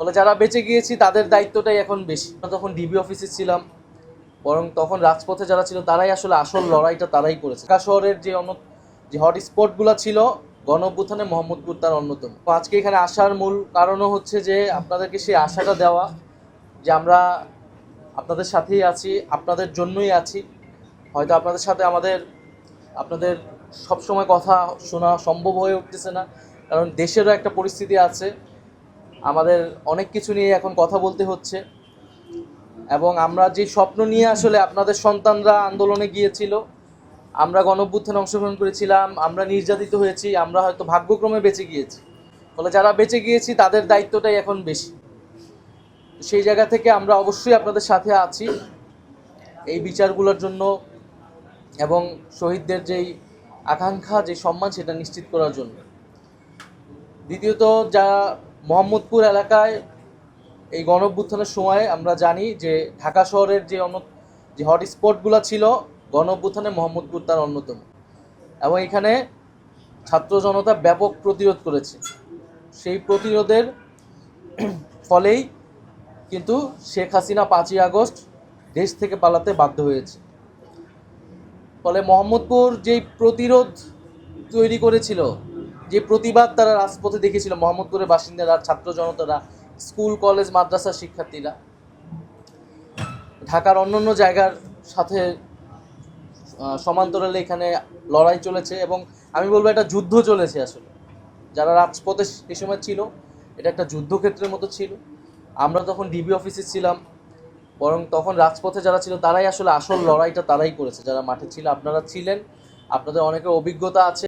ফলে যারা বেঁচে গিয়েছি তাদের দায়িত্বটাই এখন বেশি। আমরা তখন ডিবি অফিসে ছিলাম, বরং তখন রাজপথে যারা ছিল তারাই আসলে আসল লড়াইটা তারাই করেছে। ঢাকা শহরের যে হটস্পটগুলো ছিল গণঅভ্যুত্থানে মোহাম্মদপুর তার অন্যতম। তো আজকে এখানে আসার মূল কারণও হচ্ছে যে আপনাদেরকে সেই আশাটা দেওয়া যে আমরা আপনাদের সাথেই আছি, আপনাদের জন্যই আছি। হয়তো আপনাদের সাথে আপনাদের সবসময় কথা শোনা সম্ভব হয়ে উঠতেছে না, কারণ দেশেরও একটা পরিস্থিতি আছে, আমাদের অনেক কিছু নিয়ে এখন কথা বলতে হচ্ছে। এবং আমরা যে স্বপ্ন নিয়ে আসলে আপনাদের সন্তানরা আন্দোলনে গিয়েছিল, আমরা গণঅভ্যুত্থানে অংশগ্রহণ করেছিলাম, আমরা নির্যাতিত হয়েছি, আমরা হয়তো ভাগ্যক্রমে বেঁচে গিয়েছি। ফলে যারা বেঁচে গিয়েছি তাদের দায়িত্বটাই এখন বেশি। সেই জায়গা থেকে আমরা অবশ্যই আপনাদের সাথে আছি এই বিচারগুলোর জন্য এবং শহীদদের যেই আকাঙ্ক্ষা, যে সম্মান, সেটা নিশ্চিত করার জন্য। দ্বিতীয়ত, যারা মোহাম্মদপুর এলাকায় এই গণঅভ্যুত্থানের সময় আমরা জানি যে ঢাকা শহরের যে হটস্পটগুলো ছিল গণঅভ্যুত্থানে মোহাম্মদপুর তার অন্যতম, এবং এখানে ছাত্র জনতা ব্যাপক প্রতিরোধ করেছে। সেই প্রতিরোধের ফলেই কিন্তু শেখ হাসিনা 5ই আগস্ট দেশ থেকে পালাতে বাধ্য হয়েছে। ফলে মোহাম্মদপুর যেই প্রতিরোধ তৈরি করেছিল, যে প্রতিবাদ তারা রাজপথে দেখেছিল, মোহাম্মদপুরের বাসিন্দারা, ছাত্র জনতারা, স্কুল কলেজ মাদ্রাসার শিক্ষার্থীরা, ঢাকার অন্যান্য জায়গার সাথে সমান্তরালে এখানে লড়াই চলেছে, এবং আমি বলবো একটা যুদ্ধ চলেছে। আসলে যারা রাজপথে সে সময় ছিল, এটা একটা যুদ্ধক্ষেত্রের মতো ছিল। আমরা তখন ডিবি অফিসে ছিলাম, বরং তখন রাজপথে যারা ছিল তারাই আসলে আসল লড়াইটা তারাই করেছে, যারা মাঠে ছিল। আপনারা ছিলেন, আপনাদের অনেকের অভিজ্ঞতা আছে।